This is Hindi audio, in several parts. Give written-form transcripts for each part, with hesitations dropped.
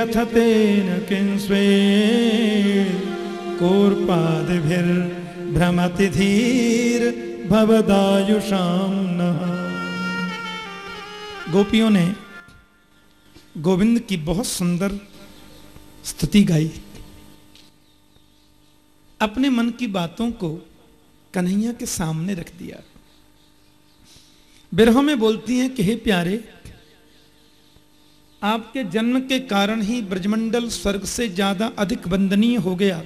यथ तेन किंस्वे कूर्पादिभिर्भ्रमति धीर भवदायुषाम नः। गोपियों ने गोविंद की बहुत सुंदर स्तुति गाई, अपने मन की बातों को कन्हैया के सामने रख दिया। बिरह में बोलती हैं कि हे प्यारे, आपके जन्म के कारण ही ब्रजमंडल स्वर्ग से ज्यादा अधिक वंदनीय हो गया।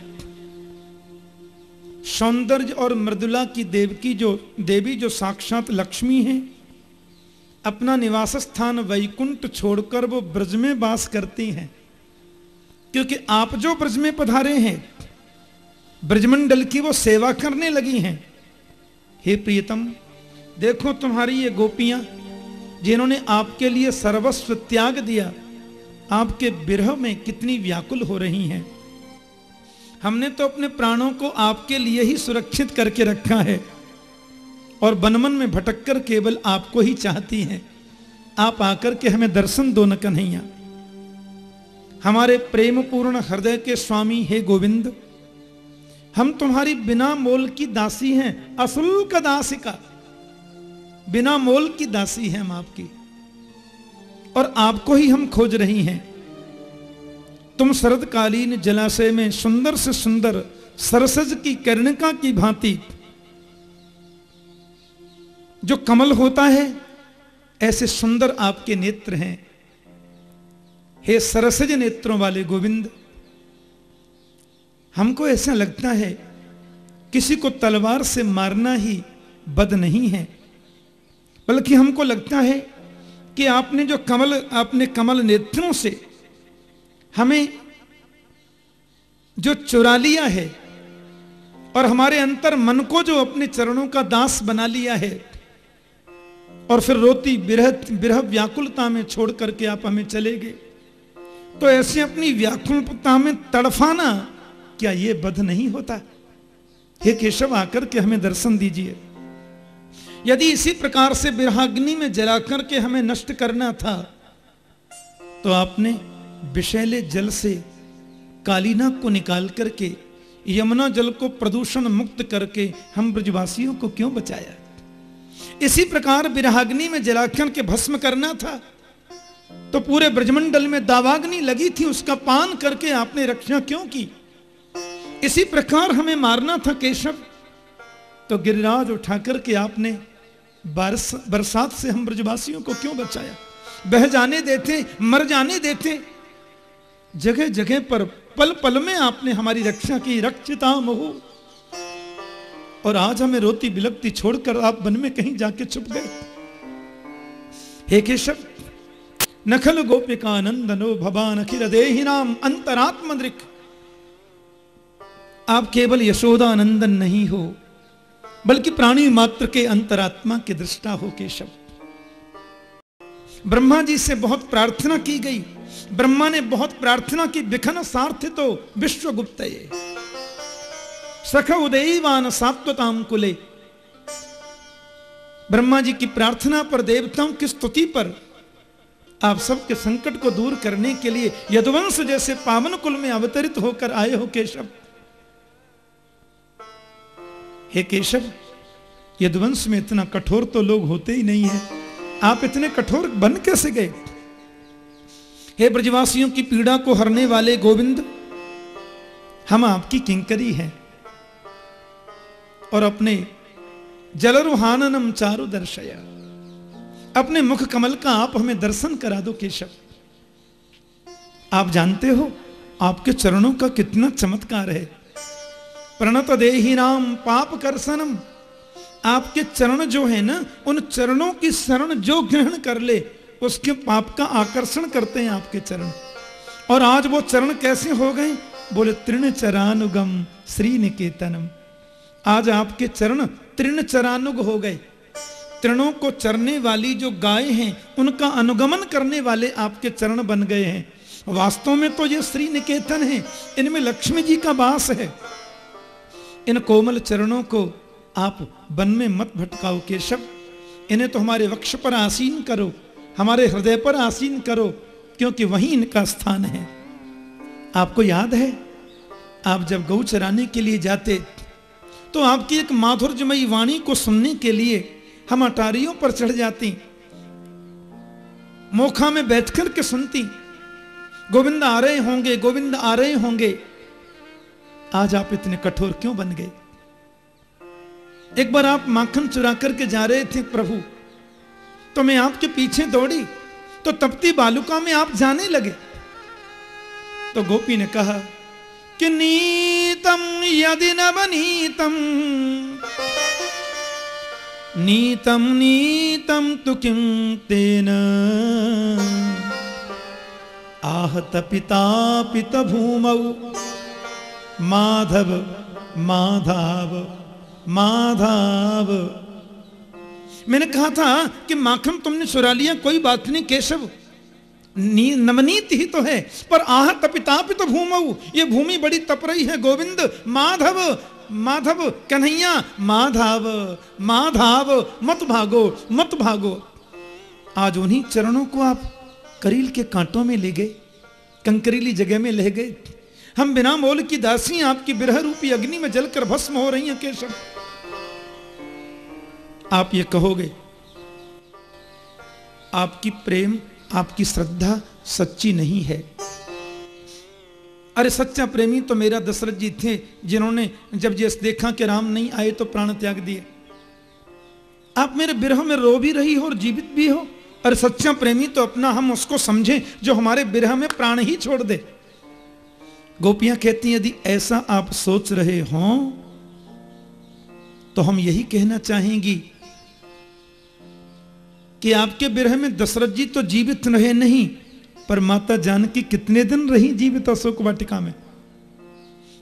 सौंदर्य और मृदुला की देवी जो साक्षात लक्ष्मी है, अपना निवास स्थान वैकुंठ छोड़कर वो ब्रज में वास करती हैं, क्योंकि आप जो ब्रज में पधारे हैं ब्रजमंडल की वो सेवा करने लगी हैं। हे प्रियतम, देखो तुम्हारी ये गोपियां जिन्होंने आपके लिए सर्वस्व त्याग दिया, आपके विरह में कितनी व्याकुल हो रही हैं। हमने तो अपने प्राणों को आपके लिए ही सुरक्षित करके रखा है और बनमन में भटककर केवल आपको ही चाहती हैं। आप आकर के हमें दर्शन दो न कन्हैया। हमारे प्रेम पूर्ण हृदय के स्वामी हे गोविंद, हम तुम्हारी बिना मोल की दासी हैं, अशुल्क दासिका, बिना मोल की दासी हैं हम आपकी, और आपको ही हम खोज रही हैं। तुम शरदकालीन जलाशय में सुंदर से सुंदर सरसज की कर्णिका की भांति जो कमल होता है, ऐसे सुंदर आपके नेत्र हैं। हे सरसज नेत्रों वाले गोविंद, हमको ऐसा लगता है किसी को तलवार से मारना ही बद नहीं है, बल्कि हमको लगता है कि आपने कमल नेत्रों से हमें जो चुरा लिया है और हमारे अंतर मन को जो अपने चरणों का दास बना लिया है, और फिर रोती विरह व्याकुलता में छोड़ करके आप हमें चले गए, तो ऐसे अपनी व्याकुलता में तड़फाना क्या ये बद नहीं होता? हे केशव, आकर के हमें दर्शन दीजिए। यदि इसी प्रकार से विरहाग्नि में जलाकर के हमें नष्ट करना था, तो आपने विषैले जल से कालीना को निकाल करके यमुना जल को प्रदूषण मुक्त करके हम ब्रजवासियों को क्यों बचाया? इसी प्रकार विरहाग्नि में जलाकर के भस्म करना था, तो पूरे ब्रजमंडल में दावाग्नि लगी थी, उसका पान करके आपने रक्षा क्यों की? इसी प्रकार हमें मारना था केशव, तो गिरिराज उठाकर के आपने बरसात से हम ब्रजवासियों को क्यों बचाया? बह जाने देते, मर जाने देते। जगह जगह पर पल पल में आपने हमारी रक्षा की, रक्षिता मोहु। और आज हमें रोती बिलकती छोड़कर आप वन में कहीं जाके छुप गए। हे केशव, नखल गोपिका नंदनो भवान अखिल देहिनाम अंतरात्म दृक्। आप केवल यशोदा नंदन नहीं हो, बल्कि प्राणी मात्र के अंतरात्मा के दृष्टा हो केशव। ब्रह्मा जी से बहुत प्रार्थना की गई, ब्रह्मा ने बहुत प्रार्थना की, विखन सार्थितो विश्वगुप्तये सख उदयवान सात्वताम कुले। ब्रह्मा जी की प्रार्थना पर, देवताओं की स्तुति पर, आप सबके संकट को दूर करने के लिए यदुवंश जैसे पावन कुल में अवतरित होकर आए हो केशव। हे केशव, यदुवंश में इतना कठोर तो लोग होते ही नहीं है, आप इतने कठोर बन कैसे गए? हे ब्रजवासियों की पीड़ा को हरने वाले गोविंद, हम आपकी किंकरी हैं, और अपने जलरुहाननम चारु दर्शया, अपने मुख कमल का आप हमें दर्शन करा दो केशव। आप जानते हो आपके चरणों का कितना चमत्कार है। प्रणत देहिनाम पाप कर्षणम, आपके चरण जो है ना, उन चरणों की शरण जो ग्रहण कर ले उसके पाप का आकर्षण करते हैं आपके चरण। और आज वो चरण कैसे हो गए? बोले तृण चरानुगम श्री निकेतनम। आज आपके चरण तृण चरानुग हो गए। तृणों को चरने वाली जो गाय हैं उनका अनुगमन करने वाले आपके चरण बन गए हैं। वास्तव में तो ये श्री निकेतन है, इनमें लक्ष्मी जी का वास है। इन कोमल चरणों को आप वन में मत भटकाओ केशव, इन्हें तो हमारे वक्ष पर आसीन करो, हमारे हृदय पर आसीन करो, क्योंकि वहीं इनका स्थान है। आपको याद है, आप जब गौ चराने के लिए जाते तो आपकी एक माधुर्यमयी वाणी को सुनने के लिए हम अटारियों पर चढ़ जाती, मोखा में बैठकर के सुनती, गोविंद आ रहे होंगे, गोविंद आ रहे होंगे। आज आप इतने कठोर क्यों बन गए? एक बार आप माखन चुरा करके जा रहे थे प्रभु, तो मैं आपके पीछे दौड़ी तो तपती बालुका में आप जाने लगे। तो गोपी ने कहा कि नीतम यदि न बनीतम, नीतम नीतम तु किं तेन, आहत पिता पित भूमौ, माधव माधव माधव। मैंने कहा था कि माखन तुमने चुरा लिया, कोई बात नहीं केशव, नवनीत ही तो है, पर आह तपिता पित भूमऊ, ये भूमि बड़ी तप रही है। गोविंद माधव माधव कन्हैया, माधव माधव मत भागो मत भागो। आज उन्हीं चरणों को आप करील के कांटों में ले गए, कंकरीली जगह में ले गए। हम बिना मोल की दासी आपकी बिरह रूपी अग्नि में जलकर भस्म हो रही हैं केशव। आप ये कहोगे आपकी प्रेम, आपकी श्रद्धा सच्ची नहीं है। अरे सच्चा प्रेमी तो मेरा दशरथ जी थे, जिन्होंने जब जैसे देखा कि राम नहीं आए तो प्राण त्याग दिए। आप मेरे बिरह में रो भी रही हो और जीवित भी हो। अरे सच्चा प्रेमी तो अपना हम उसको समझें जो हमारे बिरह में प्राण ही छोड़ दे। गोपियां कहती हैं यदि ऐसा आप सोच रहे हो तो हम यही कहना चाहेंगी कि आपके बिरह में दशरथ जी तो जीवित रहे नहीं, पर माता जानकी कितने दिन रही जीवित अशोक वाटिका में।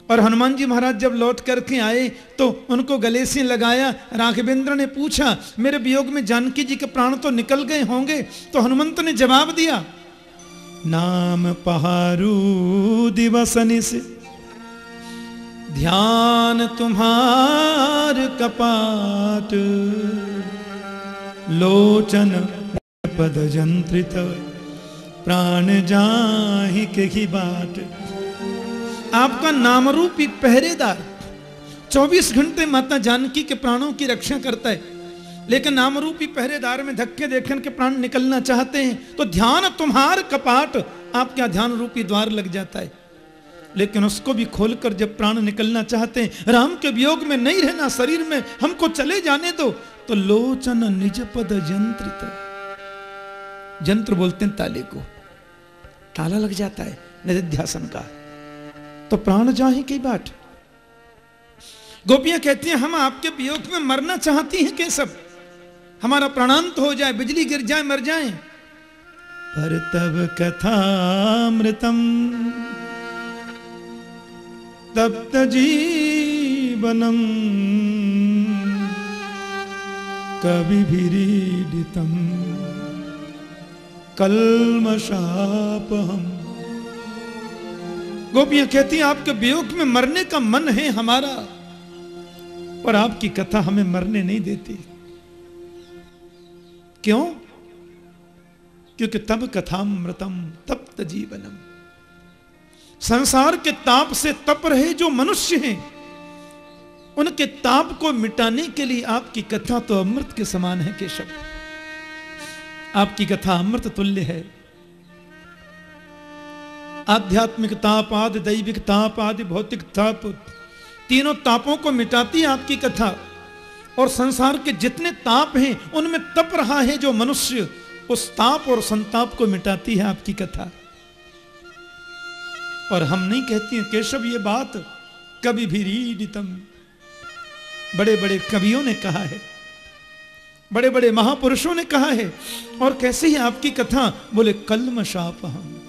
और हनुमान जी महाराज जब लौट करके आए तो उनको गले से लगाया। राघवेंद्र ने पूछा मेरे वियोग में जानकी जी के प्राण तो निकल गए होंगे, तो हनुमंत ने जवाब दिया नाम पहारू दिवसनि से, ध्यान तुम्हार कपाट, लोचन पद जंत्रित, प्राण जाहि के ही बाट। आपका नाम रूपी पहरेदार 24 घंटे माता जानकी के प्राणों की रक्षा करता है, लेकिन नाम रूपी पहरेदार में धक्के देखने के प्राण निकलना चाहते हैं तो ध्यान तुम्हार कपाट, आपका ध्यान रूपी द्वार लग जाता है। लेकिन उसको भी खोलकर जब प्राण निकलना चाहते हैं, राम के वियोग में नहीं रहना शरीर में, हमको चले जाने दो, तो लोचन निज पद यंत्रित, यंत्र बोलते हैं ताले को, ताला लग जाता है निधिध्यासन का, तो प्राण जाहि की बाट। गोपियां कहती हैं हम आपके वियोग में मरना चाहती हैं केशव, हमारा प्राणांत हो जाए, बिजली गिर जाए, मर जाए। पर तब कथामृतम तप्त जीवनम, कविभिरीडितम कल्मषापहम। गोपियां कहती हैं आपके वियोग में मरने का मन है हमारा, पर आपकी कथा हमें मरने नहीं देती। क्यों? क्योंकि तब कथामृतम तप्त जीवनम, संसार के ताप से तप रहे जो मनुष्य हैं, उनके ताप को मिटाने के लिए आपकी कथा तो अमृत के समान है केशव। आपकी कथा अमृत तुल्य है। आध्यात्मिक ताप, आदि दैविक ताप, आदि भौतिक ताप, तीनों तापों को मिटाती है आपकी कथा। और संसार के जितने ताप हैं उनमें तप रहा है जो मनुष्य, उस ताप और संताप को मिटाती है आपकी कथा। और हम नहीं कहती हैं केशव ये बात, कवि भी रीडितम, बड़े बड़े कवियों ने कहा है, बड़े बड़े महापुरुषों ने कहा है। और कैसे ही आपकी कथा, बोले कल्मषापहम,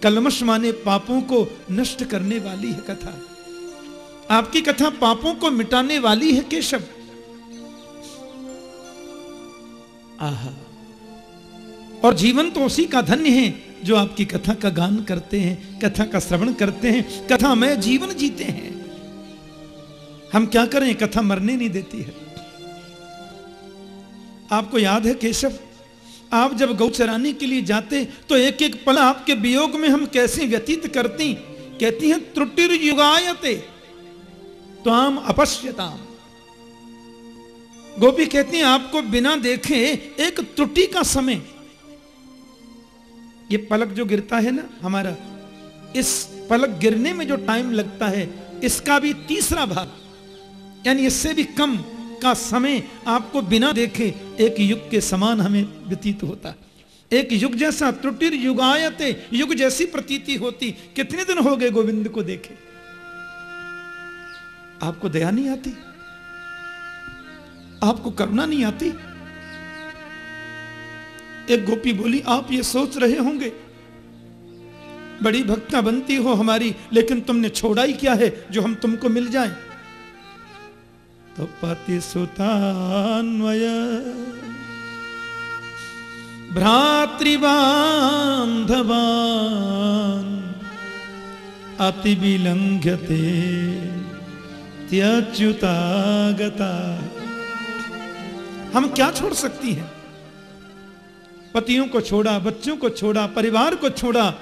कल्मष माने पापों को नष्ट करने वाली है कथा। आपकी कथा पापों को मिटाने वाली है केशव। आहा, और जीवन तो उसी का धन्य है जो आपकी कथा का गान करते हैं, कथा का श्रवण करते हैं, कथा में जीवन जीते हैं। हम क्या करें, कथा मरने नहीं देती है। आपको याद है केशव, आप जब गौ चराने के लिए जाते तो एक एक पल आपके वियोग में हम कैसे व्यतीत करती। कहती हैं त्रुटिर युगायते त्वाम अपश्यताम। गोपी कहती हैं आपको बिना देखे एक त्रुटि का समय, ये पलक जो गिरता है ना हमारा, इस पलक गिरने में जो टाइम लगता है इसका भी तीसरा भाग, यानी इससे भी कम का समय आपको बिना देखे एक युग के समान हमें व्यतीत होता है। एक युग जैसा, त्रुटिर युगायते, युग जैसी प्रतीति होती। कितने दिन हो गए गोविंद को देखे, आपको दया नहीं आती, आपको करुणा नहीं आती। एक गोपी बोली, आप ये सोच रहे होंगे बड़ी भक्ता बनती हो हमारी, लेकिन तुमने छोड़ा ही क्या है जो हम तुमको मिल जाएं। तो पति सुतान्वय भ्रातृबान्धवान् अति विलंघ्यते त्यच्युतागता। हम क्या छोड़ सकती हैं? पतियों को छोड़ा, बच्चों को छोड़ा, परिवार को छोड़ा,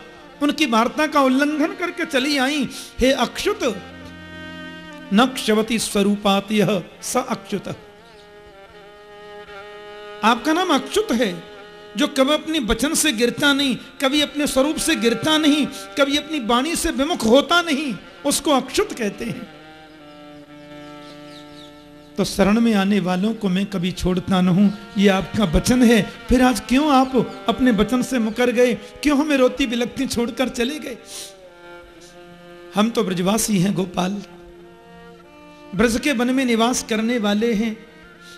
उनकी वार्ता का उल्लंघन करके चली आई। हे अक्षुत, न क्षवति स्वरूपात यह स अक्षुत। आपका नाम अक्षुत है, जो कभी अपनी वचन से गिरता नहीं, कभी अपने स्वरूप से गिरता नहीं, कभी अपनी वाणी से विमुख होता नहीं, उसको अक्षुत कहते हैं। तो शरण में आने वालों को मैं कभी छोड़ता न हूं, ये आपका वचन है। फिर आज क्यों आप अपने वचन से मुकर गए? क्यों हमें रोती बिलखती छोड़कर चले गए? हम तो ब्रजवासी हैं गोपाल, ब्रज के वन में निवास करने वाले हैं,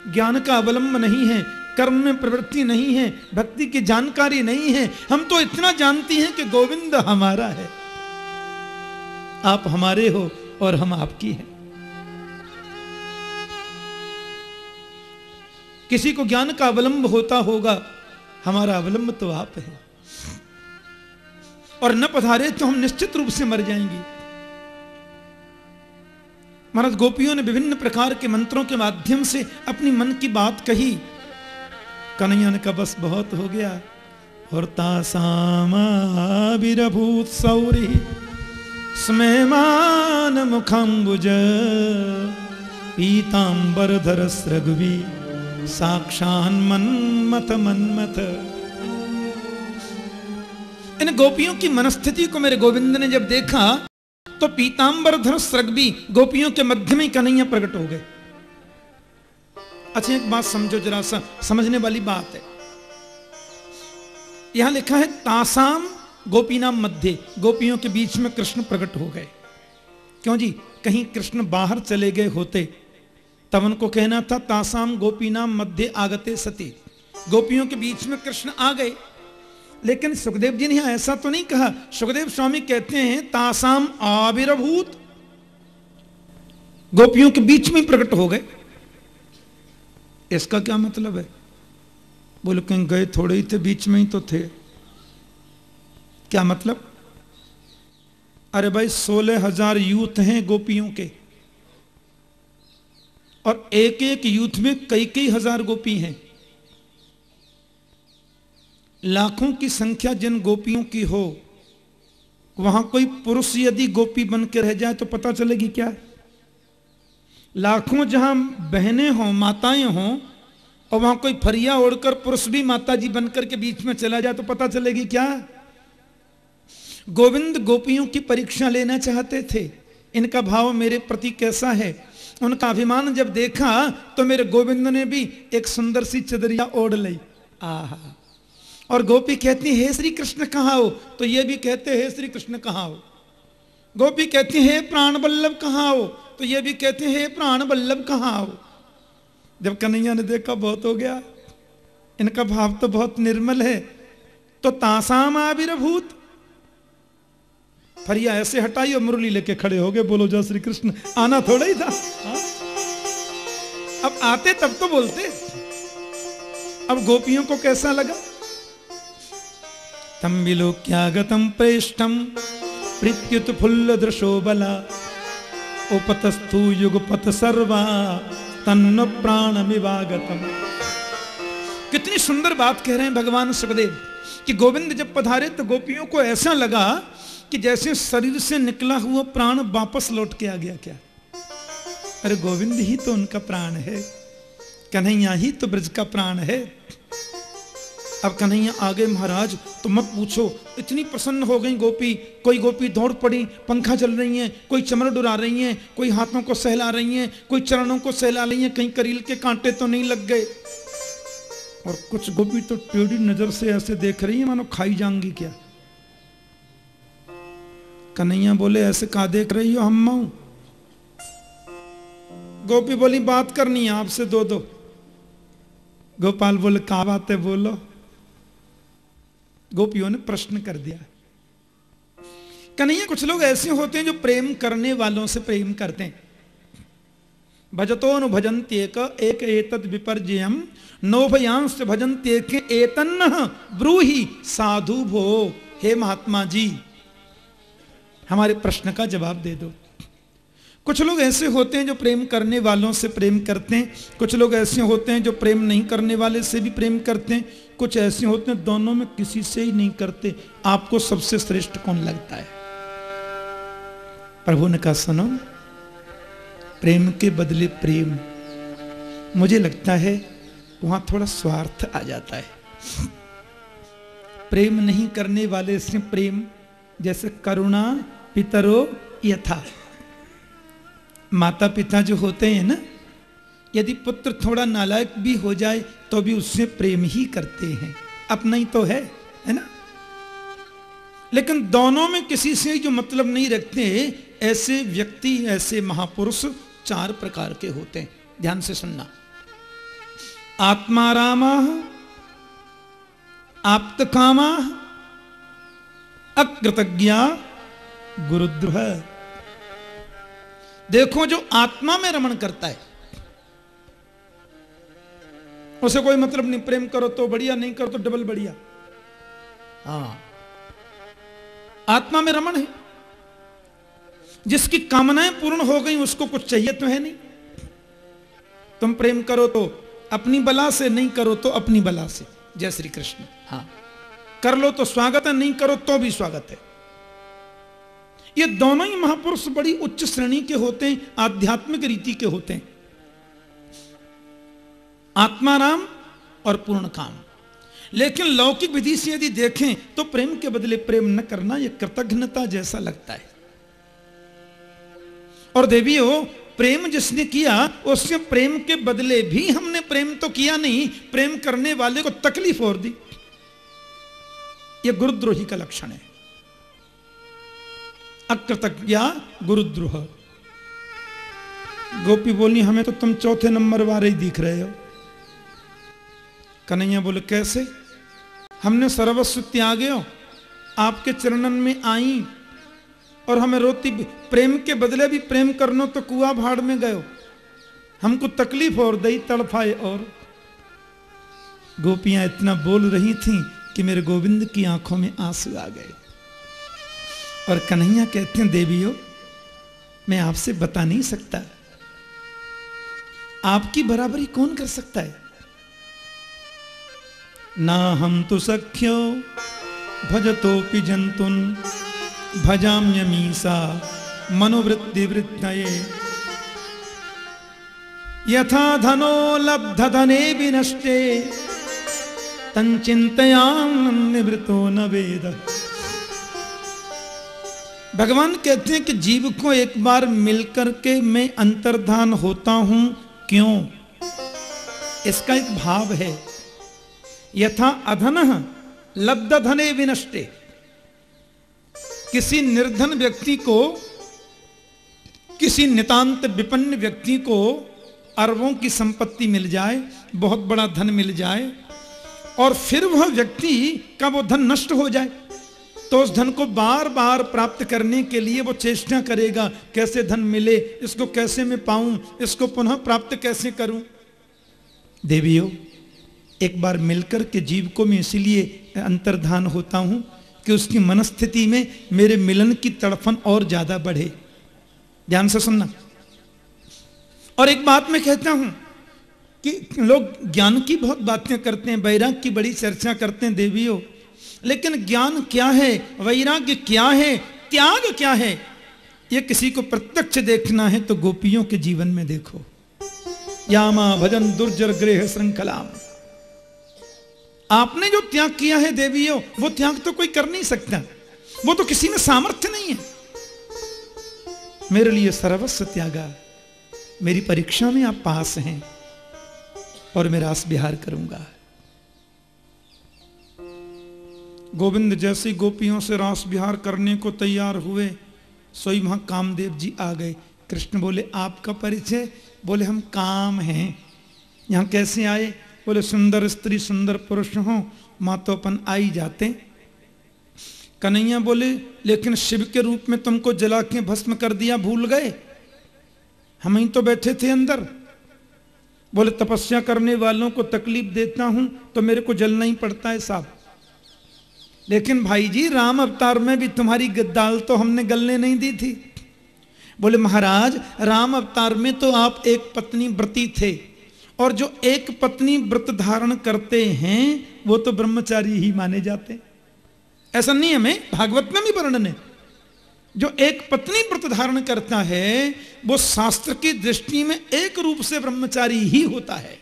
ज्ञान का अवलंब नहीं है, कर्म में प्रवृत्ति नहीं है, भक्ति की जानकारी नहीं है। हम तो इतना जानती हैं कि गोविंद हमारा है, आप हमारे हो और हम आपकी हैं। किसी को ज्ञान का अवलंब होता होगा, हमारा अवलंब तो आप है। और न पधारे तो हम निश्चित रूप से मर जाएंगे। महाराज गोपियों ने विभिन्न प्रकार के मंत्रों के माध्यम से अपनी मन की बात कही। कन्हैया का बस बहुत हो गया। और तासामाविरभूत सौरी स्मेमान मुखम्बुज पीतांबरधर सृग्वी साक्षान मन्मथ मन्मथ। इन गोपियों की मनस्थिति को मेरे गोविंद ने जब देखा तो पीतांबरधर सृग्वी, गोपियों के मध्य में कन्हैया प्रकट हो गए। अच्छा एक बात समझो, जरा सा समझने वाली बात है। यहां लिखा है तासाम गोपीनाम मध्य, गोपियों के बीच में कृष्ण प्रकट हो गए। क्यों जी? कहीं कृष्ण बाहर चले गए होते तब उनको कहना था तासाम गोपीनाम मध्य आगते सती, गोपियों के बीच में कृष्ण आ गए। लेकिन सुखदेव जी ने ऐसा तो नहीं कहा। सुखदेव स्वामी कहते हैं तासाम आविर्भूत, गोपियों के बीच में प्रकट हो गए। इसका क्या मतलब है? बोले कहीं गए थोड़े ही थे, बीच में ही तो थे। क्या मतलब? अरे भाई 16,000 यूथ हैं गोपियों के, और एक एक यूथ में कई कई हजार गोपी हैं। लाखों की संख्या जिन गोपियों की हो, वहां कोई पुरुष यदि गोपी बन के रह जाए तो पता चलेगी क्या? लाखों जहां बहनें हों, माताएं हों, और वहां कोई फरिया ओढ़कर पुरुष भी माता जी बनकर के बीच में चला जाए तो पता चलेगी क्या? गोविंद गोपियों की परीक्षा लेना चाहते थे, इनका भाव मेरे प्रति कैसा है। उनका अभिमान जब देखा तो मेरे गोविंद ने भी एक सुंदर सी चदरिया ओढ़ ली। आहा! और गोपी कहती हे श्री कृष्ण कहाँ हो, तो ये भी कहते हे श्री कृष्ण कहाँ हो। गोपी कहती हे प्राण वल्लभ कहाँ हो, तो ये भी कहते हे प्राण वल्लभ कहाँ हो। जब कन्हैया ने देखा बहुत हो गया, इनका भाव तो बहुत निर्मल है, तो तासाम आविर्भूत, फरिया ऐसे हटाई और मुरली लेके खड़े हो गए। बोलो जय श्री कृष्ण। आना थोड़ा ही था, अब आते तब तो बोलते। अब गोपियों को कैसा लगा? तम विलोक्यागतम प्रेष्ठम प्रत्युत फुल्ल दृशो बला उपतस्थु युगपथ सर्वा तन्न प्राणमिवागतम। कितनी सुंदर बात कह रहे हैं भगवान सुखदेव कि गोविंद जब पधारे तो गोपियों को ऐसा लगा कि जैसे शरीर से निकला हुआ प्राण वापस लौट के आ गया क्या। अरे गोविंद ही तो उनका प्राण है, कन्हैया ही तो ब्रज का प्राण है। अब कन्हैया आ गए महाराज तो मत पूछो, इतनी प्रसन्न हो गई गोपी। कोई गोपी दौड़ पड़ी, पंखा चल रही हैं, कोई चमर डुरा रही हैं, कोई हाथों को सहला रही हैं, कोई चरणों को सहला रही हैं, कहीं करील के कांटे तो नहीं लग गए। और कुछ गोपी तो टेढ़ी नजर से ऐसे देख रही है मानो खाई जाएंगी क्या। कन्हैया बोले ऐसे कहा देख रही हो हम। गोपी बोली बात करनी है आपसे दो। गोपाल बोले क्या बात है बोलो। गोपियों ने प्रश्न कर दिया। कन्हैया कुछ लोग ऐसे होते हैं जो प्रेम करने वालों से प्रेम करते हैं। भजतो नु भजन्त्येक एक एतद विपर्जयम नोभयांश भजन्त्येक एतन्न ब्रूहि साधु भो। हे महात्मा जी हमारे प्रश्न का जवाब दे दो। कुछ लोग ऐसे होते हैं जो प्रेम करने वालों से प्रेम करते हैं, कुछ लोग ऐसे होते हैं जो प्रेम नहीं करने वाले से भी प्रेम करते हैं, कुछ ऐसे होते हैं दोनों में किसी से ही नहीं करते। आपको सबसे श्रेष्ठ कौन लगता है। प्रभु ने कहा सुनो, प्रेम के बदले प्रेम, मुझे लगता है वहां थोड़ा स्वार्थ आ जाता है। प्रेम नहीं करने वाले से प्रेम, जैसे करुणा पितरो यथा। माता पिता जो होते हैं ना, यदि पुत्र थोड़ा नालायक भी हो जाए तो भी उससे प्रेम ही करते हैं, अपना ही तो है ना। लेकिन दोनों में किसी से जो मतलब नहीं रखते, ऐसे व्यक्ति, ऐसे महापुरुष चार प्रकार के होते हैं। ध्यान से सुनना। आत्मारामा, आप्तकामा, अकृतज्ञा, गुरुद्रोह। देखो जो आत्मा में रमण करता है उसे कोई मतलब नहीं, प्रेम करो तो बढ़िया, नहीं करो तो डबल बढ़िया। हाँ, आत्मा में रमण है। जिसकी कामनाएं पूर्ण हो गई उसको कुछ चाहिए तो है नहीं। तुम प्रेम करो तो अपनी बला से, नहीं करो तो अपनी बला से। जय श्री कृष्ण। हाँ, कर लो तो स्वागत है, नहीं करो तो भी स्वागत है। ये दोनों ही महापुरुष बड़ी उच्च श्रेणी के होते हैं, आध्यात्मिक रीति के होते हैं। आत्माराम और पूर्ण काम। लेकिन लौकिक विधि से यदि देखें तो प्रेम के बदले प्रेम न करना यह कृतज्ञता जैसा लगता है। और देवियों, प्रेम जिसने किया उससे प्रेम के बदले भी हमने प्रेम तो किया नहीं, प्रेम करने वाले को तकलीफ और दी। यह गुरुद्रोही का लक्षण है। अकृतज्ञा गुरुद्रोह। गोपी बोली हमें तो तुम चौथे नंबर वाले ही दिख रहे हो। कन्हैया बोले कैसे। हमने सर्वस्व त्यागे हो, आपके चरणन में आई और हमें रोती, प्रेम के बदले भी प्रेम करनो तो कुआ भाड़ में गयो, हमको तकलीफ और दई, तड़फाए। और गोपियां इतना बोल रही थीं कि मेरे गोविंद की आंखों में आंसू आ गए। और कन्हैया कहते हैं देवियों, मैं आपसे बता नहीं सकता, आपकी बराबरी कौन कर सकता है। ना हम तो सख्यो भजतोपि जंतुन भजाम्यमीसा मनोवृत्ति वृत्तये यथा धनो लब्ध धने विनष्टे तंचिंतयाम निवृतो न वेद। भगवान कहते हैं कि जीव को एक बार मिलकर के मैं अंतर्धान होता हूं। क्यों? इसका एक भाव है, यथा अधनः लब्ध धने विनष्टे। किसी निर्धन व्यक्ति को, किसी नितांत विपन्न व्यक्ति को अरबों की संपत्ति मिल जाए, बहुत बड़ा धन मिल जाए, और फिर वह व्यक्ति का वो धन नष्ट हो जाए, तो उस धन को बार बार प्राप्त करने के लिए वो चेष्टा करेगा, कैसे धन मिले, इसको कैसे मैं पाऊं, इसको पुनः प्राप्त कैसे करूं। देवियों, एक बार मिलकर के जीव को मैं इसीलिए अंतर्धान होता हूं कि उसकी मनस्थिति में मेरे मिलन की तड़फन और ज्यादा बढ़े। ध्यान से सुनना। और एक बात मैं कहता हूं कि लोग ज्ञान की बहुत बातें करते हैं, वैराग्य की बड़ी चर्चा करते हैं देवियों, लेकिन ज्ञान क्या है, वैराग्य क्या है, त्याग क्या है, ये किसी को प्रत्यक्ष देखना है तो गोपियों के जीवन में देखो। यामा भजन दुर्जर गृह श्रृंखलाम, आपने जो त्याग किया है देवियों, वो त्याग तो कोई कर नहीं सकता, वो तो किसी में सामर्थ्य नहीं है। मेरे लिए सर्वस्व त्यागा, मेरी परीक्षा में आप पास हैं और मैं रास बिहार करूंगा। गोविंद जैसी गोपियों से रास बिहार करने को तैयार हुए, सोई वहां कामदेव जी आ गए। कृष्ण बोले आपका परिचय? बोले हम काम हैं। यहां कैसे आए? बोले सुंदर स्त्री सुंदर पुरुष हो, मां तो अपन आई जाते। कन्हैया बोले लेकिन शिव के रूप में तुमको जला के भस्म कर दिया, भूल गए? हम ही तो बैठे थे अंदर। बोले तपस्या करने वालों को तकलीफ देता हूं तो मेरे को जलना ही पड़ता है साहब। लेकिन भाई जी राम अवतार में भी तुम्हारी दाल तो हमने गलने नहीं दी थी। बोले महाराज राम अवतार में तो आप एक पत्नी व्रती थे, और जो एक पत्नी व्रत धारण करते हैं वो तो ब्रह्मचारी ही माने जाते। ऐसा नहीं है, में भागवत में भी वर्णन है, जो एक पत्नी व्रत धारण करता है वो शास्त्र की दृष्टि में एक रूप से ब्रह्मचारी ही होता है।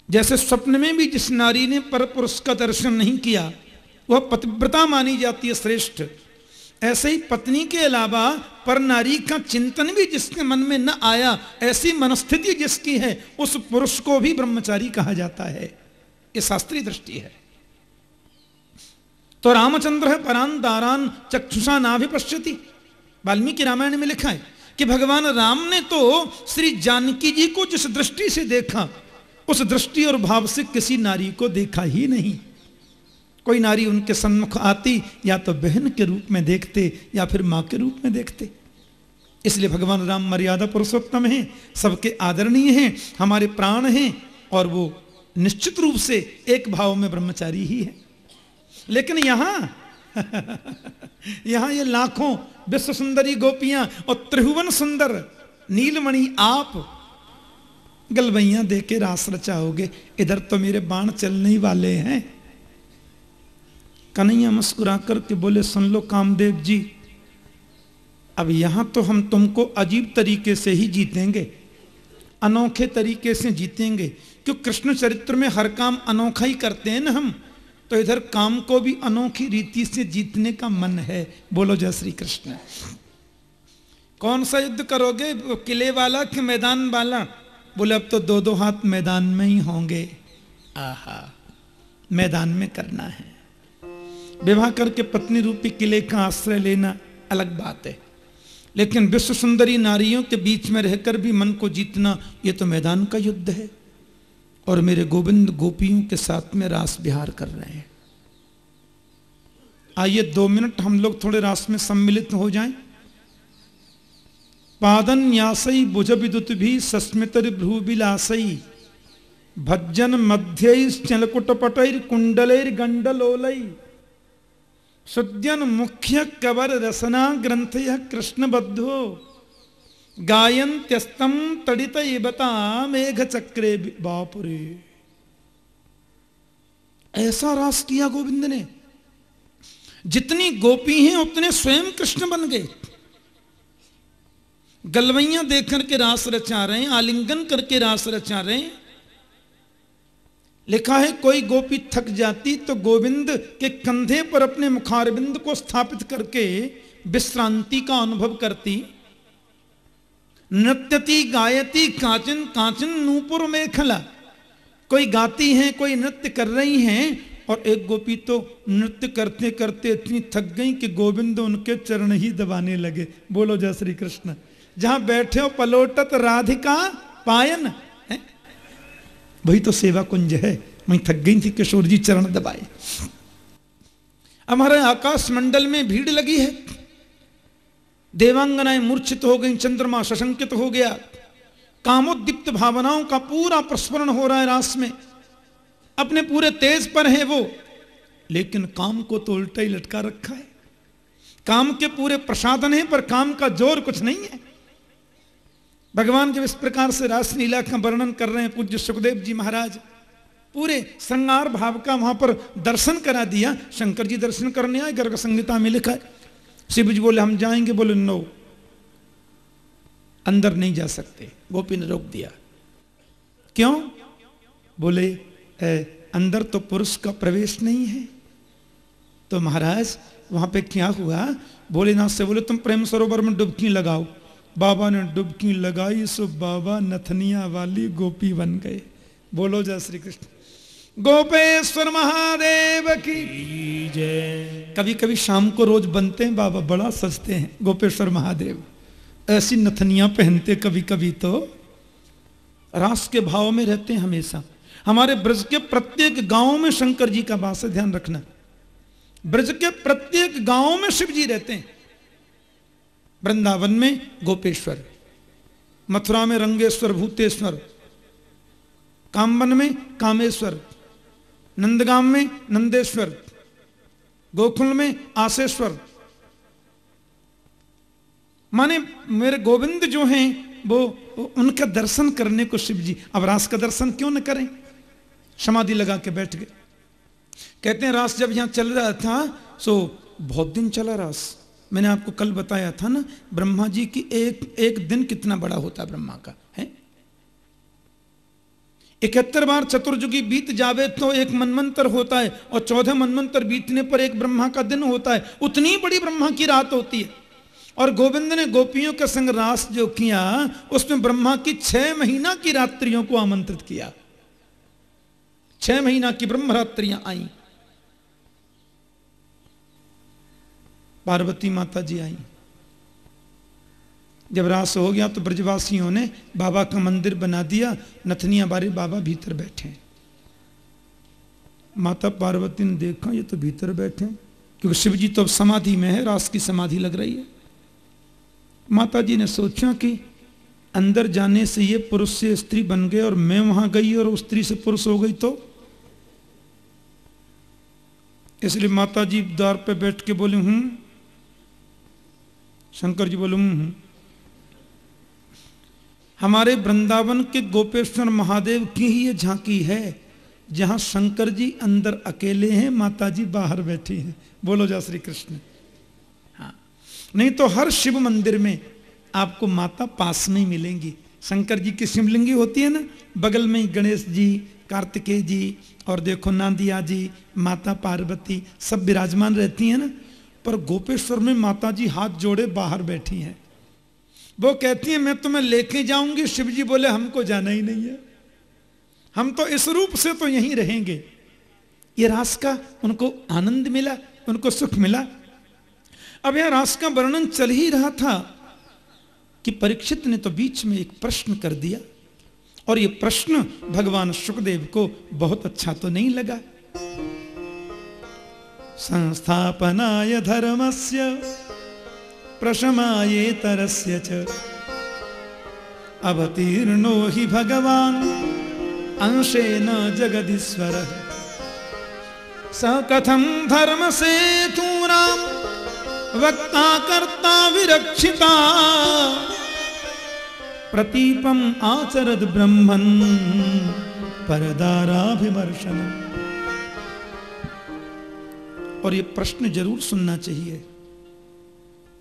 जैसे स्वप्न में भी जिस नारी ने पर पुरुष का दर्शन नहीं किया वह पतिव्रता मानी जाती है श्रेष्ठ, ऐसे ही पत्नी के अलावा पर नारी का चिंतन भी जिसके मन में न आया, ऐसी मनस्थिति जिसकी है, उस पुरुष को भी ब्रह्मचारी कहा जाता है। ये शास्त्रीय दृष्टि है। तो रामचंद्र है परान दारान चक्षुषा नाभिपश्यति, वाल्मीकि रामायण में लिखा है कि भगवान राम ने तो श्री जानकी जी को जिस दृष्टि से देखा, उस दृष्टि और भाव से किसी नारी को देखा ही नहीं। कोई नारी उनके सम्मुख आती या तो बहन के रूप में देखते या फिर मां के रूप में देखते। इसलिए भगवान राम मर्यादा पुरुषोत्तम हैं, सबके आदरणीय हैं, हमारे प्राण हैं, और वो निश्चित रूप से एक भाव में ब्रह्मचारी ही है। लेकिन यहां यहां ये लाखों विश्व सुंदरी गोपियां और त्रिभुवन सुंदर नीलमणि आप गलबैया दे के रास रचाओगे, इधर तो मेरे बाण चलने ही वाले हैं। कन्हैया मुस्कुरा करके बोले सुन लो कामदेव जी, अब यहां तो हम तुमको अजीब तरीके से ही जीतेंगे, अनोखे तरीके से जीतेंगे, क्यों कृष्ण चरित्र में हर काम अनोखा ही करते हैं ना हम, तो इधर काम को भी अनोखी रीति से जीतने का मन है। बोलो जय श्री कृष्ण। कौन सा युद्ध करोगे, किले वाला कि मैदान वाला? बोले अब तो दो दो हाथ मैदान में ही होंगे। आहा, मैदान में करना है। विवाह करके पत्नी रूपी किले का आश्रय लेना अलग बात है, लेकिन विश्व सुंदरी नारियों के बीच में रहकर भी मन को जीतना, ये तो मैदान का युद्ध है। और मेरे गोविंद गोपियों के साथ में रास विहार कर रहे हैं। आइए 2 मिनट हम लोग थोड़े रास में सम्मिलित हो जाएं। पादन यासई भुज विदुत भी सस्मितर भ्रू विलासई भज्जन मध्य चलकुटपटैर कुंडलैर गंडलोलई सुद्यन मुख्य कवर रसना ग्रंथ कृष्ण बद्धो गायन्त्यस्तम तड़ित इबता मेघ चक्रे बापुरे। ऐसा रास किया गोविंद ने, जितनी गोपी हैं उतने स्वयं कृष्ण बन गए। गलवैया देख करके रास रचा रहे हैं, आलिंगन करके रास रचा रहे हैं। लिखा है कोई गोपी थक जाती तो गोविंद के कंधे पर अपने मुखारबिंद को स्थापित करके विश्रांति का अनुभव करती। नृत्यति गायती कांचन कांचन नूपुर मेखला, कोई गाती हैं कोई नृत्य कर रही हैं, और एक गोपी तो नृत्य करते करते इतनी थक गई कि गोविंद उनके चरण ही दबाने लगे। बोलो जय श्री कृष्ण। जहां बैठे हो पलोटत राधिका पायन है, वही तो सेवा कुंज है। वहीं थक गई थी, किशोर जी चरण दबाए। हमारे आकाश मंडल में भीड़ लगी है, देवांगनाएं मूर्छित हो गई, चंद्रमा सशंकित हो गया, कामोद्दीप्त भावनाओं का पूरा प्रस्फुरण हो रहा है रास में, अपने पूरे तेज पर है वो, लेकिन काम को तो उल्टा ही लटका रखा है। काम के पूरे प्रसाधन है पर काम का जोर कुछ नहीं है। भगवान जब इस प्रकार से रासलीला का वर्णन कर रहे हैं, पूज्य सुखदेव जी महाराज पूरे श्रृंगार भाव का वहां पर दर्शन करा दिया। शंकर जी दर्शन करने आए, गर्ग संहिता में लिखा है। शिव जी बोले हम जाएंगे, बोले नो, अंदर नहीं जा सकते। गोपी ने रोक दिया। क्यों? बोले अंदर तो पुरुष का प्रवेश नहीं है। तो महाराज वहां पे क्या हुआ? भोलेनाथ से बोले तुम प्रेम सरोवर में डुबकी लगाओ। बाबा ने डुबकी लगाई, सो बाबा नथनिया वाली गोपी बन गए। बोलो जय श्री कृष्ण। गोपेश्वर महादेव की जय। कभी कभी शाम को रोज बनते हैं बाबा, बड़ा सजते हैं गोपेश्वर महादेव। ऐसी नथनियां पहनते कभी कभी, तो रास के भाव में रहते हैं हमेशा। हमारे ब्रज के प्रत्येक गांव में शंकर जी का वास है, ध्यान रखना। ब्रज के प्रत्येक गांव में शिव जी रहते हैं। वृंदावन में गोपेश्वर, मथुरा में रंगेश्वर भूतेश्वर, कामवन में कामेश्वर, नंदगाम में नंदेश्वर, गोकुल में आसेश्वर। माने मेरे गोविंद जो हैं वो उनका दर्शन करने को शिव जी। अब रास का दर्शन क्यों न करें? समाधि लगा के बैठ गए। कहते हैं रास जब यहां चल रहा था, सो बहुत दिन चला रास। मैंने आपको कल बताया था ना, ब्रह्मा जी की एक दिन कितना बड़ा होता है ब्रह्मा का, है 71 बार चतुर्युगी बीत जावे तो एक मनमंत्र होता है, और 14 मनमंत्र बीतने पर एक ब्रह्मा का दिन होता है। उतनी बड़ी ब्रह्मा की रात होती है। और गोविंद ने गोपियों के संग रास जो किया, उसमें ब्रह्मा की 6 महीना की रात्रियों को आमंत्रित किया। 6 महीना की ब्रह्मरात्रियां आई। पार्वती माता जी आई। जब रास हो गया तो ब्रजवासियों ने बाबा का मंदिर बना दिया। नथनिया बारे बाबा भीतर बैठे। माता पार्वती ने देखा ये तो भीतर बैठे, क्योंकि शिव जी तो अब समाधि में है, रास की समाधि लग रही है। माता जी ने सोचा कि अंदर जाने से ये पुरुष से स्त्री बन गए, और मैं वहां गई और स्त्री से पुरुष हो गई, तो इसलिए माता जी द्वार पे बैठ के बोले शंकर जी बोले हमारे वृंदावन के गोपेश्वर महादेव की ही ये झांकी है, जहां शंकर जी अंदर अकेले हैं, माता जी बाहर बैठी हैं। बोलो जय श्री कृष्ण। हाँ, नहीं तो हर शिव मंदिर में आपको माता पास में ही मिलेंगी। शंकर जी की शिवलिंगी होती है ना, बगल में ही गणेश जी, कार्तिकेय जी, और देखो नांदिया जी, माता पार्वती सब विराजमान रहती हैं ना। पर गोपेश्वर में माता जी हाथ जोड़े बाहर बैठी हैं। वो कहती हैं मैं तुम्हें लेके जाऊंगी। शिव जी बोले हमको जाना ही नहीं है, हम तो इस रूप से तो यहीं रहेंगे। ये रास का उनको आनंद मिला, उनको सुख मिला। अब यह रास का वर्णन चल ही रहा था कि परीक्षित ने तो बीच में एक प्रश्न कर दिया, और ये प्रश्न भगवान शुकदेव को बहुत अच्छा तो नहीं लगा। संस्थापनाय धर्मस्य प्रशमायेतरस्य च अवतीर्णो हि भगवान अंशेन जगदीश्वरः स कथं धर्म सेतूनां वक्ता कर्ता विरक्षिता प्रतीपम आचरद ब्रह्मन् परदाराभिमर्शनम्। और ये प्रश्न जरूर सुनना चाहिए,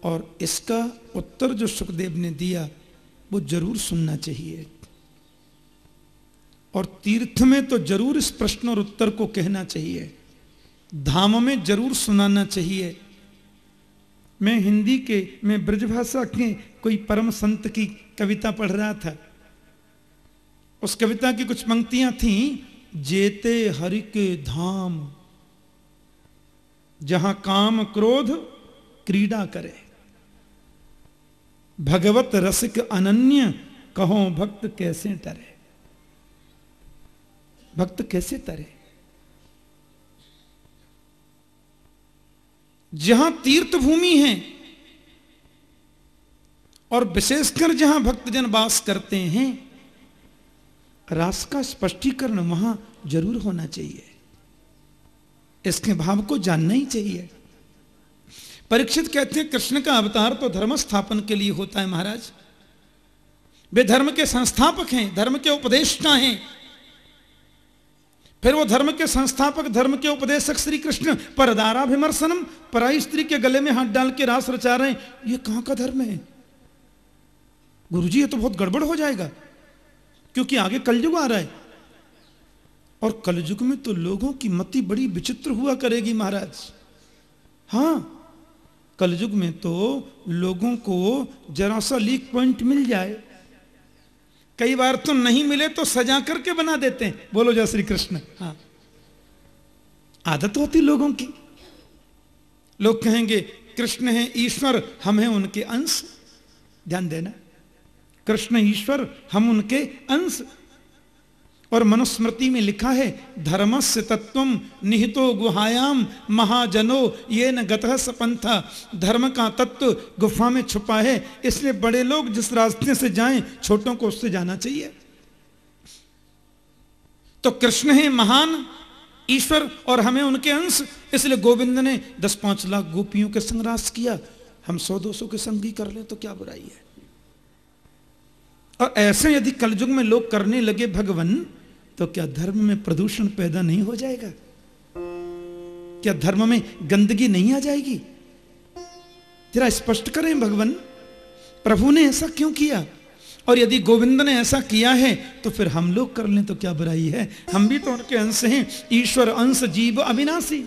और इसका उत्तर जो सुखदेव ने दिया वो जरूर सुनना चाहिए। और तीर्थ में तो जरूर इस प्रश्न और उत्तर को कहना चाहिए, धाम में जरूर सुनाना चाहिए। मैं ब्रजभाषा के कोई परम संत की कविता पढ़ रहा था। उस कविता की कुछ पंक्तियां थीं। जेते हरि के धाम जहां काम क्रोध क्रीड़ा करे, भगवत रसिक अनन्य कहो भक्त कैसे टरे। भक्त कैसे तरे? जहां तीर्थ भूमि है और विशेषकर जहां भक्तजन वास करते हैं, रास का स्पष्टीकरण वहां जरूर होना चाहिए। इसके भाव को जानना ही चाहिए। परीक्षित कहते हैं कृष्ण का अवतार तो धर्म स्थापन के लिए होता है महाराज। वे धर्म के संस्थापक हैं, धर्म के उपदेष्टा हैं। फिर वो धर्म के संस्थापक, धर्म के उपदेशक श्री कृष्ण परदाराभिमर्शनम, पराई स्त्री के गले में हाथ डाल के रास रचा रहे हैं। ये कहां का धर्म है गुरुजी? ये तो बहुत गड़बड़ हो जाएगा, क्योंकि आगे कलयुग आ रहा है, और कलयुग में तो लोगों की मति बड़ी विचित्र हुआ करेगी महाराज। हाँ, कलयुग में तो लोगों को जरा सा लीक पॉइंट मिल जाए, कई बार तो नहीं मिले तो सजा करके बना देते हैं। बोलो जय श्री कृष्ण। हाँ, आदत होती लोगों की। लोग कहेंगे कृष्ण है ईश्वर, हम हैं उनके अंश। ध्यान देना, कृष्ण ईश्वर, हम उनके अंश। और मनुस्मृति में लिखा है धर्मस्य तत्वम निहितो गुहायाम महाजनो ये न गतः सपंथा। धर्म का तत्व गुफा में छुपा है, इसलिए बड़े लोग जिस रास्ते से जाएं छोटों को उससे जाना चाहिए। तो कृष्ण है महान ईश्वर और हमें उनके अंश, इसलिए गोविंद ने 10-5 लाख गोपियों के संग रास किया। हम 100-200 के संग ही कर ले तो क्या बुराई है। और ऐसे यदि कलयुग में लोग करने लगे भगवान, तो क्या धर्म में प्रदूषण पैदा नहीं हो जाएगा? क्या धर्म में गंदगी नहीं आ जाएगी? जरा स्पष्ट करें भगवान, प्रभु ने ऐसा क्यों किया? और यदि गोविंद ने ऐसा किया है तो फिर हम लोग कर लें तो क्या बुराई है? हम भी तो उनके अंश हैं। ईश्वर अंश जीव अविनाशी।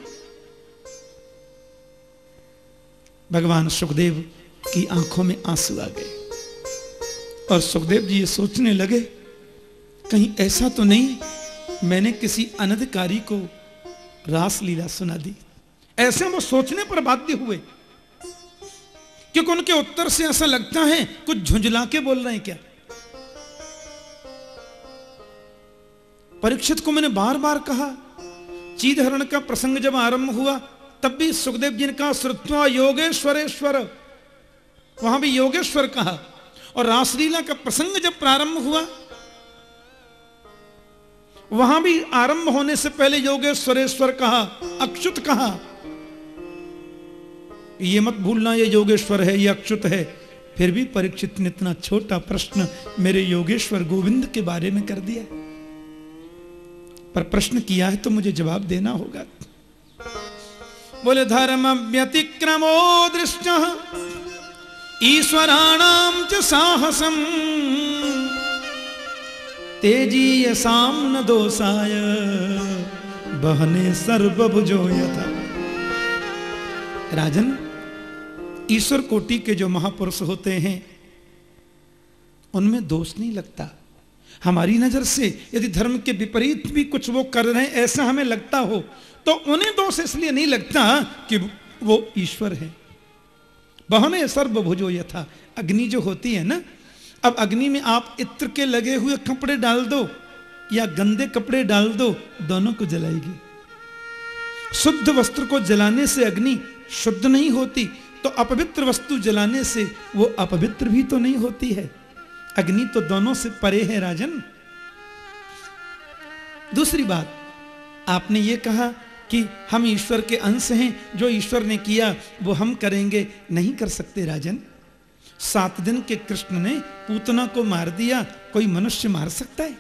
भगवान सुखदेव की आंखों में आंसू आ गए और सुखदेव जी ये सोचने लगे कहीं ऐसा तो नहीं मैंने किसी अनधिकारी को रास लीला सुना दी। ऐसे वो सोचने पर बाध्य हुए, क्योंकि उनके उत्तर से ऐसा लगता है कुछ झुंझला के बोल रहे हैं क्या। परीक्षित को मैंने बार बार कहा, चीदहरण का प्रसंग जब आरंभ हुआ तब भी सुखदेव जी ने कहा श्रुत्वा योगेश्वरेश्वर, वहां भी योगेश्वर कहा। और रासलीला का प्रसंग जब प्रारंभ हुआ वहां भी आरंभ होने से पहले योगेश्वरेश्वर कहा, अच्युत कहा। ये मत भूलना ये योगेश्वर है, ये अच्युत है। फिर भी परीक्षित ने इतना छोटा प्रश्न मेरे योगेश्वर गोविंद के बारे में कर दिया। पर प्रश्न किया है तो मुझे जवाब देना होगा। बोले धर्म व्यतिक्रमो दृष्ट ईश्वराणाम च साहसम तेजीयसाम न दोषाय बहने सर्वभुजो यथा। राजन, ईश्वर कोटि के जो महापुरुष होते हैं उनमें दोष नहीं लगता। हमारी नजर से यदि धर्म के विपरीत भी कुछ वो कर रहे हैं ऐसा हमें लगता हो तो उन्हें दोष इसलिए नहीं लगता कि वो ईश्वर है। बहने सर्वभुजो यथा। अग्नि जो होती है ना, अब अग्नि में आप इत्र के लगे हुए कपड़े डाल दो या गंदे कपड़े डाल दो, दोनों को जलाएगी। शुद्ध वस्त्र को जलाने से अग्नि शुद्ध नहीं होती, तो अपवित्र वस्तु जलाने से वो अपवित्र भी तो नहीं होती है। अग्नि तो दोनों से परे है राजन। दूसरी बात, आपने ये कहा कि हम ईश्वर के अंश हैं, जो ईश्वर ने किया वो हम करेंगे। नहीं कर सकते राजन। 7 दिन के कृष्ण ने पूतना को मार दिया, कोई मनुष्य मार सकता है?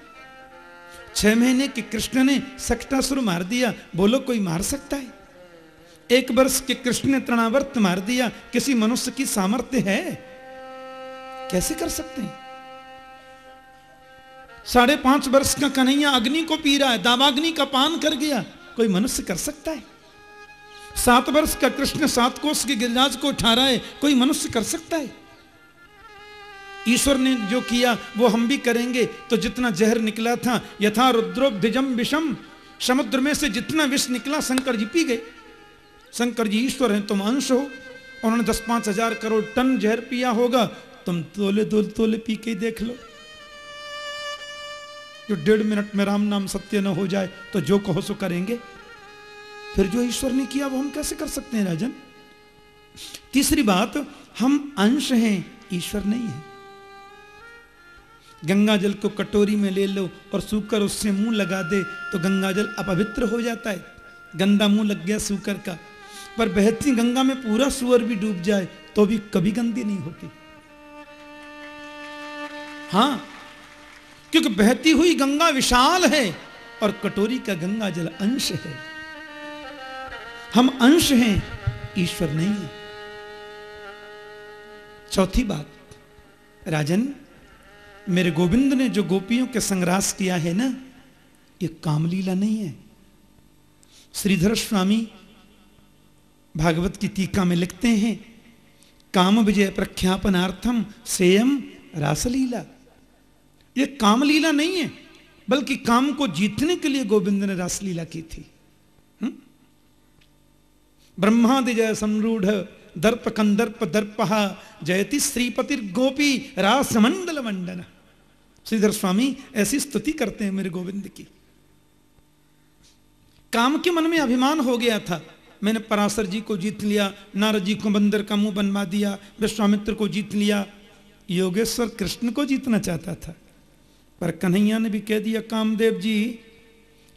6 महीने के कृष्ण ने सक्टासुर मार दिया, बोलो कोई मार सकता है? 1 वर्ष के कृष्ण ने तृणावर्त मार दिया, किसी मनुष्य की सामर्थ्य है? कैसे कर सकते हैं? 5.5 वर्ष का कन्हैया अग्नि को पी रहा है, दावाग्नि का पान कर गया, कोई मनुष्य कर सकता है? 7 वर्ष का कृष्ण 7 कोस के गिरिराज को उठा रहा है, कोई मनुष्य कर सकता है? ईश्वर ने जो किया वो हम भी करेंगे। तो जितना जहर निकला था, यथा रुद्रोब्धिजम विषम, समुद्र में से जितना विष निकला शंकर जी पी गए। शंकर जी ईश्वर हैं, तुम अंश हो। उन्होंने 10-5 हजार करोड़ टन जहर पिया होगा, तुम तोले 2 तोले पी के देख लो। जो 1.5 मिनट में राम नाम सत्य न हो जाए तो जो कहो सो करेंगे। फिर जो ईश्वर ने किया वो हम कैसे कर सकते हैं राजन? तीसरी बात, हम अंश हैं, ईश्वर नहीं है। गंगा जल को कटोरी में ले लो और सूकर उससे मुंह लगा दे तो गंगा जल अपवित्र हो जाता है। गंदा मुंह लग गया सूकर का, पर बहती गंगा में पूरा सूअर भी डूब जाए तो भी कभी गंदी नहीं होती। हां, क्योंकि बहती हुई गंगा विशाल है और कटोरी का गंगा जल अंश है। हम अंश हैं, ईश्वर नहीं है। चौथी बात, राजन, मेरे गोविंद ने जो गोपियों के संग्रास किया है ना, ये कामलीला नहीं है। श्रीधर स्वामी भागवत की टीका में लिखते हैं, काम विजय प्रख्यापनार्थम सेयम रासलीला। ये कामलीला नहीं है, बल्कि काम को जीतने के लिए गोविंद ने रासलीला की थी। ब्रह्मादि जय संरूढ़ दर्प कंदर्प दर्पहा जयति श्रीपतिर गोपी रास मंडल मंडन। श्रीधर स्वामी ऐसी स्तुति करते हैं मेरे गोविंद की। काम के मन में अभिमान हो गया था, मैंने पराशर जी को जीत लिया, नारद जी को बंदर का मुंह बनवा दिया, विश्वामित्र को जीत लिया। योगेश्वर कृष्ण को जीतना चाहता था, पर कन्हैया ने भी कह दिया, कामदेव जी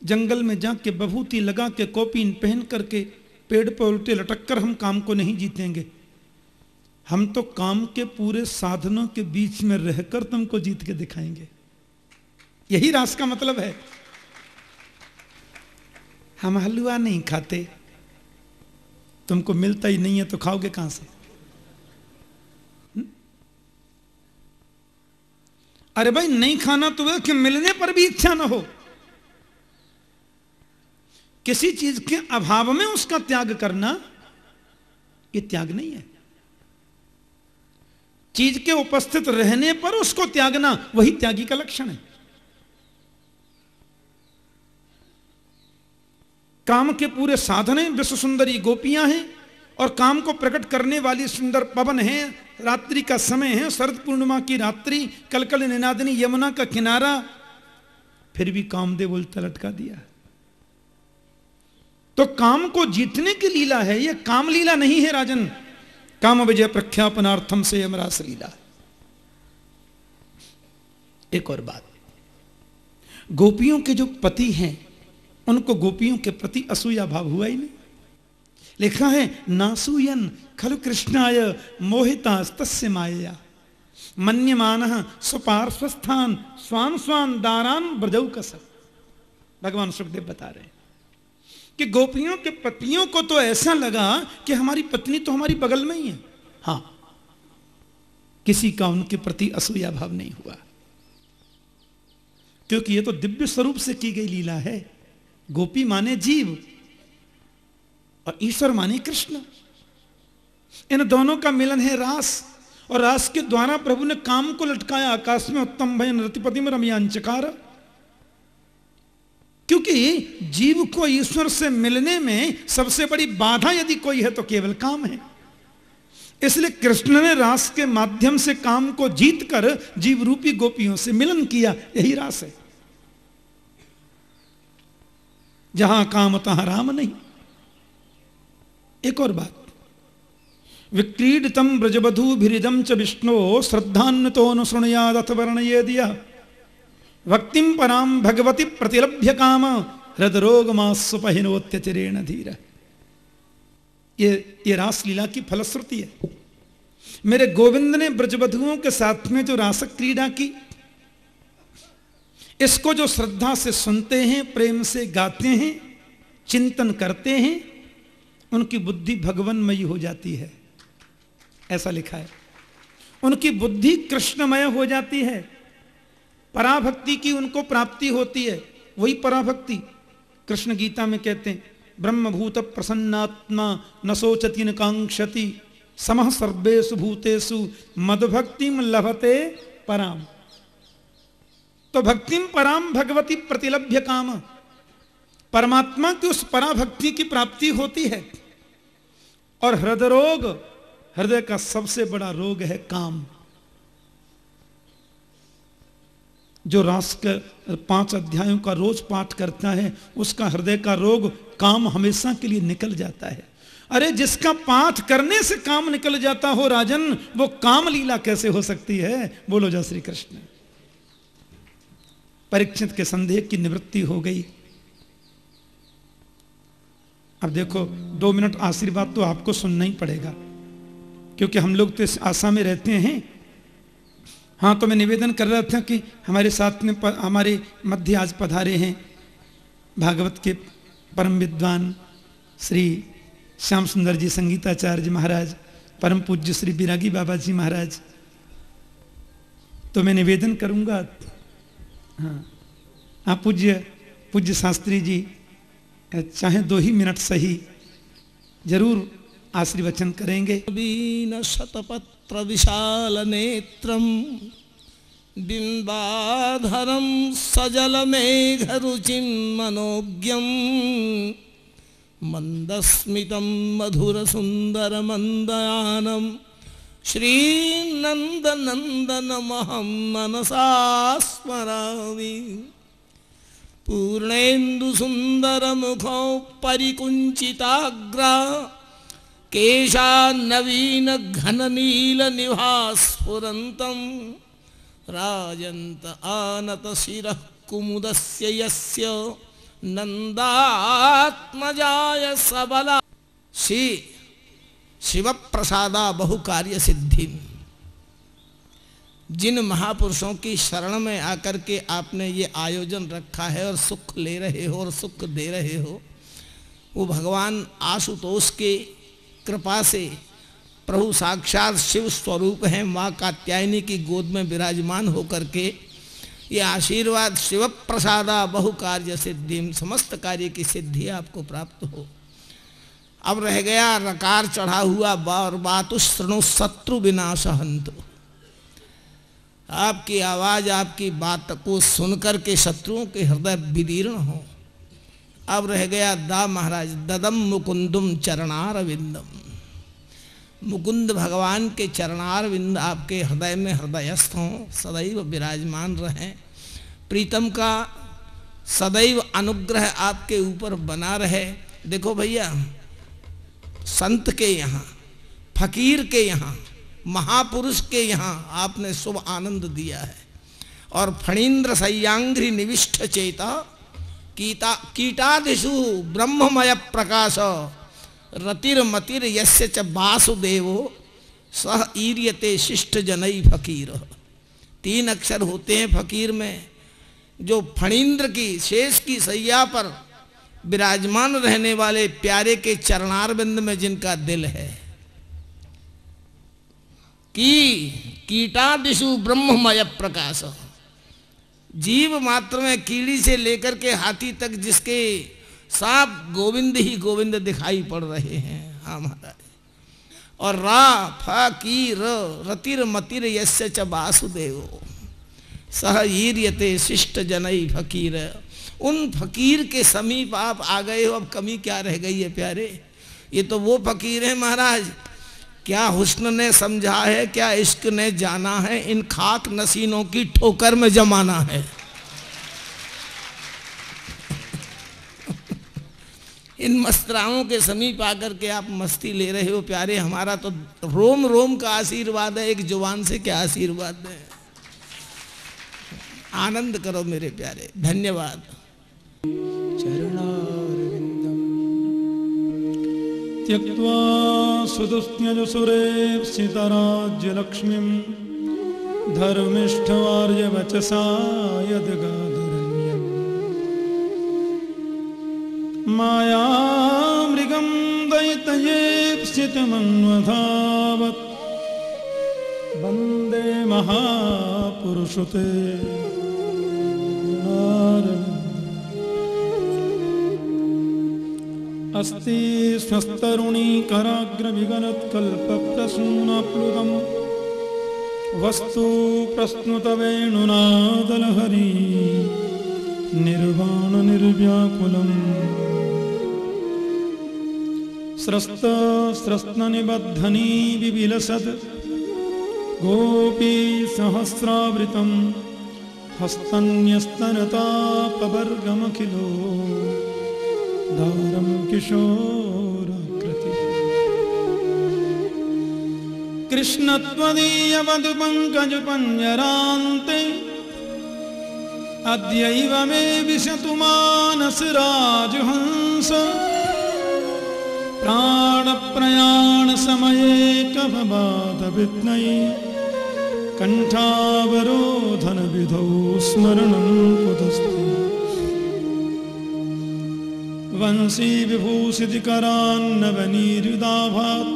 जंगल में जाके बभूति लगा के कौपीन पहन करके पेड़ पर उल्टे लटक कर हम काम को नहीं जीतेंगे। हम तो काम के पूरे साधनों के बीच में रहकर तुमको जीत के दिखाएंगे। यही रास का मतलब है। हम हलवा नहीं खाते, तुमको मिलता ही नहीं है तो खाओगे कहां से? अरे भाई, नहीं खाना तो वह कि मिलने पर भी इच्छा ना हो। किसी चीज के अभाव में उसका त्याग करना, यह त्याग नहीं है। चीज के उपस्थित रहने पर उसको त्यागना, वही त्यागी का लक्षण है। काम के पूरे साधन हैं, विश्व सुंदरी गोपियां हैं, और काम को प्रकट करने वाली सुंदर पवन है, रात्रि का समय है, शरद पूर्णिमा की रात्रि, कलकल निनादनी यमुना का किनारा, फिर भी कामदेव उल्टा लटका दिया। तो काम को जीतने की लीला है, यह काम लीला नहीं है राजन। काम विजय प्रख्यापनार्थम से यमरास लीला। एक और बात, गोपियों के जो पति हैं उनको गोपियों के प्रति असूया भाव हुआ ही नहीं। लिखा है, नासूयन खलु कृष्णाय मोहितास्तस्य मायया मन्यमानः स्वपार्श्वस्थान स्वान स्वान दारान ब्रजौ कसब। भगवान सुखदेव बता रहे हैं कि गोपियों के पतियों को तो ऐसा लगा कि हमारी पत्नी तो हमारी बगल में ही है। हां, किसी का उनके प्रति असूया भाव नहीं हुआ, क्योंकि यह तो दिव्य स्वरूप से की गई लीला है। गोपी माने जीव और ईश्वर माने कृष्ण। इन दोनों का मिलन है रास, और रास के द्वारा प्रभु ने काम को लटकाया आकाश में। उत्तम भयन रतिपति में रमयांचकार। क्योंकि जीव को ईश्वर से मिलने में सबसे बड़ी बाधा यदि कोई है तो केवल काम है। इसलिए कृष्ण ने रास के माध्यम से काम को जीतकर जीव रूपी गोपियों से मिलन किया। यही रास है। जहां काम तहां राम नहीं। एक और बात, विक्रीडितम ब्रजबधू भिरिदम च विष्णु श्रद्धान्वितो अनुसृणयादथ वर्णयेदिया भक्तिम पराम भगवती प्रतिलभ्य काम हृदरोग मास्वपहिनोत्यचरेण धीर। ये रासलीला की फलश्रुति है। मेरे गोविंद ने ब्रजबधुओं के साथ में जो रास क्रीड़ा की, इसको जो श्रद्धा से सुनते हैं, प्रेम से गाते हैं, चिंतन करते हैं, उनकी बुद्धि भगवनमयी हो जाती है। ऐसा लिखा है, उनकी बुद्धि कृष्णमय हो जाती है। पराभक्ति की उनको प्राप्ति होती है। वही पराभक्ति कृष्ण गीता में कहते हैं, ब्रह्मभूत प्रसन्नात्मा न सोचति न कांक्षति समः सर्वेषु भूतेषु मद्भक्तिम लभते पराम। तो भक्तिम पराम भगवती प्रतिलभ्य काम, परमात्मा की उस पराभक्ति की प्राप्ति होती है। और हृदय रोग, हृदय का सबसे बड़ा रोग है काम। जो रास के 5 अध्यायों का रोज पाठ करता है, उसका हृदय का रोग काम हमेशा के लिए निकल जाता है। अरे जिसका पाठ करने से काम निकल जाता हो राजन, वो काम लीला कैसे हो सकती है? बोलो जय श्री कृष्ण। परीक्षित के संदेह की निवृत्ति हो गई। अब देखो 2 मिनट आशीर्वाद तो आपको सुनना ही पड़ेगा, क्योंकि हम लोग तो इस आशा में रहते हैं हाँ, तो मैं निवेदन कर रहा था कि हमारे साथ में हमारे मध्य आज पधारे हैं भागवत के परम विद्वान श्री श्याम सुंदर जी संगीताचार्य जी महाराज, परम पूज्य श्री बिरागी बाबा जी महाराज। तो मैं निवेदन करूंगा, हाँ, पूज्य शास्त्री जी चाहे 2 ही मिनट सही जरूर आशीर्वचन करेंगे। बीन शतपत्र विशाल नेत्रम बिंबाधरम सजल मेघ रुचिम मनोज्ञम मंदस्मितं मधुर सुंदर मंदयानम श्रीनन्दनन्दनमहं मनसा स्मरामि। पूर्णेन्दुसुन्दरमुखौ परिकुञ्चिताग्रा केशान्नवीनघननीलनिभास्फुरन्तं राजन्त आनतशिरः कुमुदस्य यस्य नन्दात्मजाय सबला। श्री शिव प्रसादा बहुकार्य सिद्धि। जिन महापुरुषों की शरण में आकर के आपने ये आयोजन रखा है और सुख ले रहे हो और सुख दे रहे हो, वो भगवान आशुतोष के कृपा से प्रभु साक्षात शिव स्वरूप हैं, माँ कात्यायनी की गोद में विराजमान होकर के ये आशीर्वाद शिव प्रसादा बहुकार्य सिद्धि, समस्त कार्य की सिद्धि आपको प्राप्त हो। अब रह गया रकार चढ़ा हुआ और बातु श्रृणु शत्रु विनाश हंतु। आपकी आवाज, आपकी बात को सुनकर के शत्रुओं के हृदय विदीर्ण हो। अब रह गया दा महाराज ददम मुकुंदम चरणारविंदम। मुकुंद भगवान के चरणारविंद आपके हृदय में हृदयस्थ हों, सदैव विराजमान रहें। प्रीतम का सदैव अनुग्रह आपके ऊपर बना रहे। देखो भैया, संत के यहाँ, फकीर के यहाँ, महापुरुष के यहाँ आपने शुभ आनंद दिया है। और फणीन्द्र सय्यांघ्रि निविष्ट चेता कीटादिषु ब्रह्ममय प्रकाश रतिर्मतिर यस्य च वासुदेवो सह ईर्यते शिष्ट जनई फकीर। 3 अक्षर होते हैं फकीर में। जो फणीन्द्र की शेष की सैया पर विराजमान रहने वाले प्यारे के चरणारविंद में जिनका दिल है, कीटादिषु ब्रह्ममय प्रकाश। जीव मात्र में कीड़ी से लेकर के हाथी तक जिसके साफ गोविंद ही गोविंद दिखाई पड़ रहे हैं। हाँ महाराज। और रा फकीर रतिर मतिर यस्य च वासुदेव सह ईर्यते शिष्ट जनई फकीर। उन फकीर के समीप आप आ गए हो, अब कमी क्या रह गई है प्यारे। ये तो वो फकीर है महाराज, क्या हुस्न ने समझा है, क्या इश्क ने जाना है, इन खाक नसीनों की ठोकर में जमाना है। इन मस्तराओं के समीप आकर के आप मस्ती ले रहे हो प्यारे। हमारा तो रोम रोम का आशीर्वाद है, एक जुबान से क्या आशीर्वाद है। आनंद करो मेरे प्यारे। धन्यवाद। चरणारविंदम त्यक्त्वा सुदुष्ण्यजुसुरेप्सितराज्य लक्ष्मीं धर्मिष्ठवार्य वचसा यद्गाधरण्यं मायामृगं दैत्ययेप्सितमन्वधावत् वन्दे महापुरुषते अस्ति स्वस्तरुणी कराग्र विगनत कल्प प्रसूनाप्लुतम वस्तु प्रस्नुत वेणुनादलहरी निर्वाण निर्व्याकुलम स्रस्त स्रस्न निबद्धनी विविलसद गोपी सहस्रावृतम हस्तन्यस्तनतापवर्गमखिलो दारम किशोराकृति कृष्णत्वदीय मधुपङ्कज पंजरान्ते अद्यैव मे विशतु मानस राजहंस प्राण प्रयाण समये कवबाध विद्मये कंठावरोधन विधौ स्मरणं कुतस्ते वंशी विभूषितकरान्नवनीरुदाभात्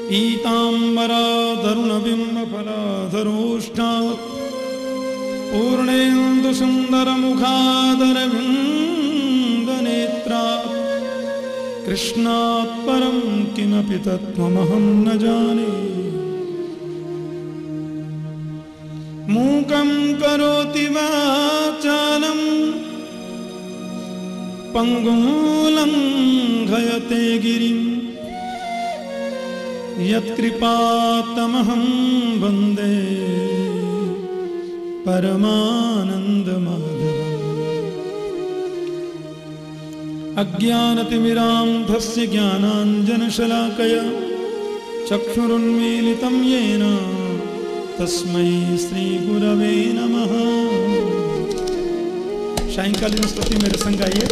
पीताम्बराधरुणबिम्बफलाधरोष्ठात् पूर्णेन्दुसुन्दरमुखादरविन्दनेत्रात् कृष्णात् परं किमपि तत्त्वमहं न जाने मूकं करोति वाचालं पंगुं लंघयते गिरिं यत्कृपातमहं वन्दे परमानन्दमाधवम् अज्ञानतिमिरान्धस्य ज्ञानाञ्जनशलाकया चक्षुरुन्मीलितं येन तस्मै श्रीगुरवे नमः। सायंकालीन स्तुति मेरे संग आइए।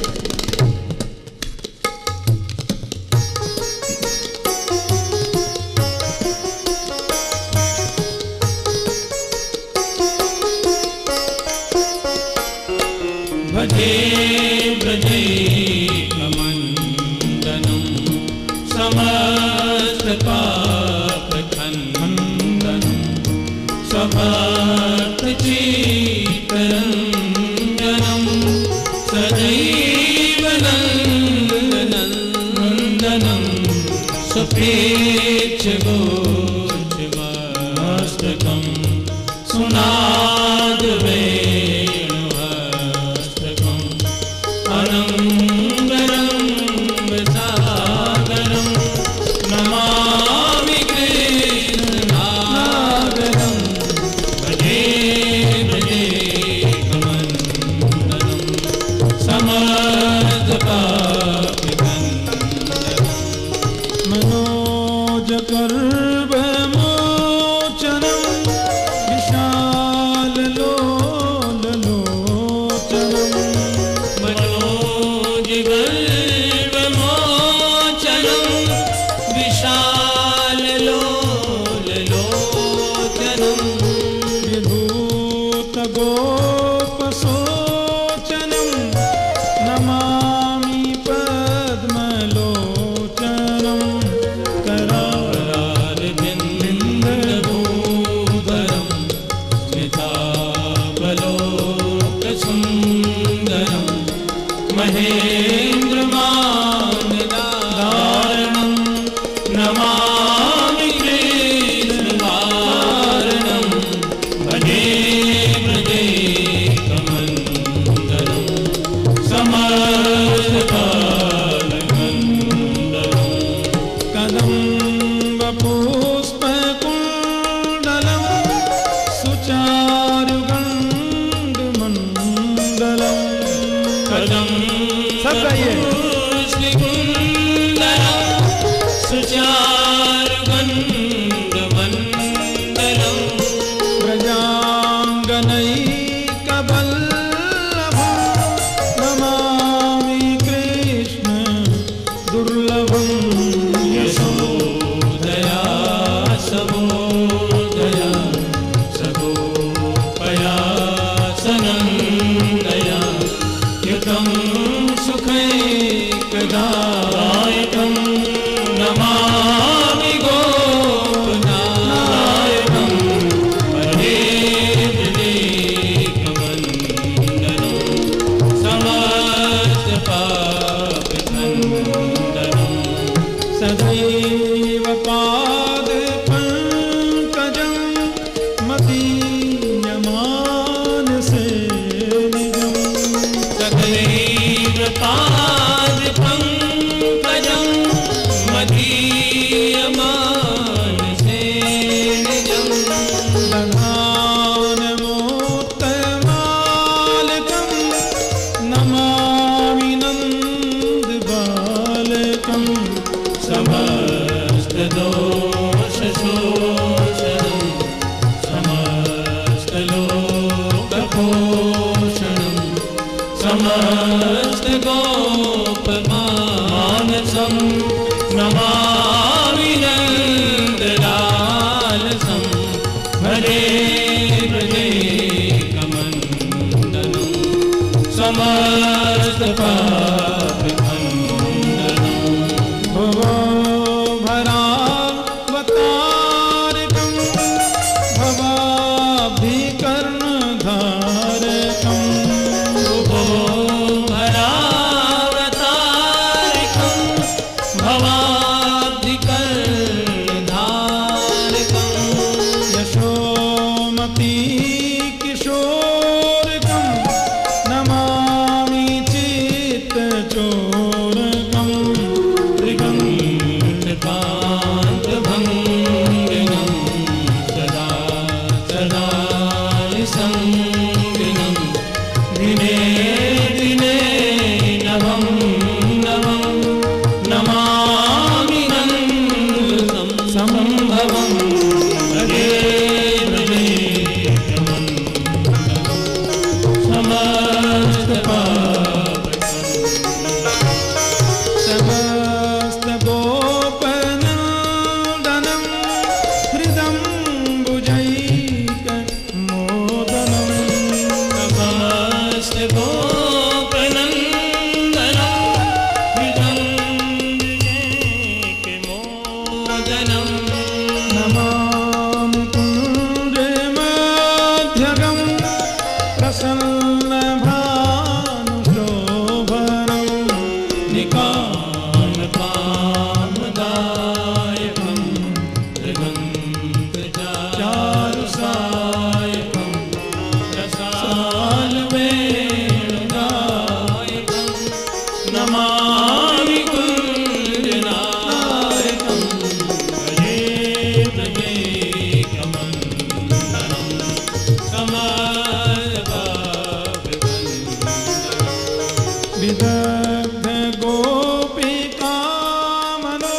भजे ब्रजे कमंडनं समस्त पाप खंडनं समस्त चित्तरंजनं सदैव नंदनं सुप्रेक्ष गोचमस्तकं सुनाद समस्त पाप खंडनम भवो भरावतारकं भवाभिकर्णधारकं भरावतारिकं भवाब्धिकर्णधारकं यशोमती किशोरकं नमामि चित्तचोरकं त्रिगुणकान्तभङ्गिनं सदा सदा निसङ्गिनं दिने दिने नवं नवं नमामि नन्दं सम्भवं भजे भजे समस्त पाप समस्त गोपनन्दनं हृदं भुजैक मोदनं समस्त गोपनन्दनं हृदं विवेकमोदनं नमामि कुञ्जमध्यगं प्रसन्नभानुशोभनं निकामकामदायकं त्रिगन्तचारुसायकं रसालवेणुदायकं नमामि कुञ्जनायकं भजे भजेकमन्दनं समर्पापकन्दनं विदग्ध गोपिका मनो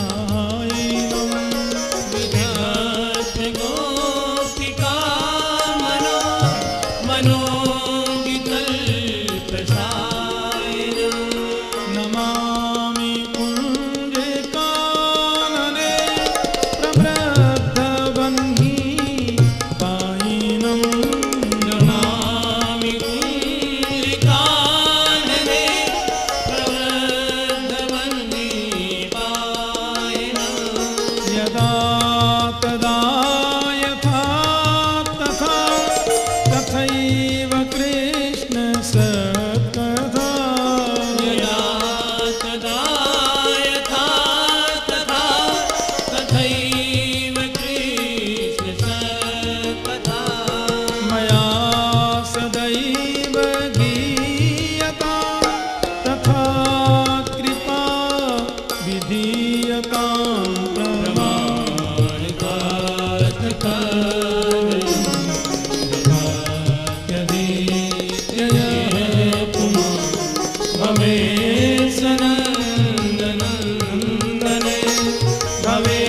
मनोज्ञतल्पसायिनं विदग्ध गोपिका मनो मनोविकल्पसायिनं नमामि कुञ्जकानने प्रवृद्धवह्नि पायिनं नमामि कुञ्जिकानने प्रवृद्धवह्निपायिनं यदा तदा यथा तथा तथैव कृष्ण सत्कथा यदा तदा यथा तथा तथैव कृष्ण सत्कथा मया सदैव गीयता तथा कृपा विधीयतां भवे सनन्दनन्दने भवे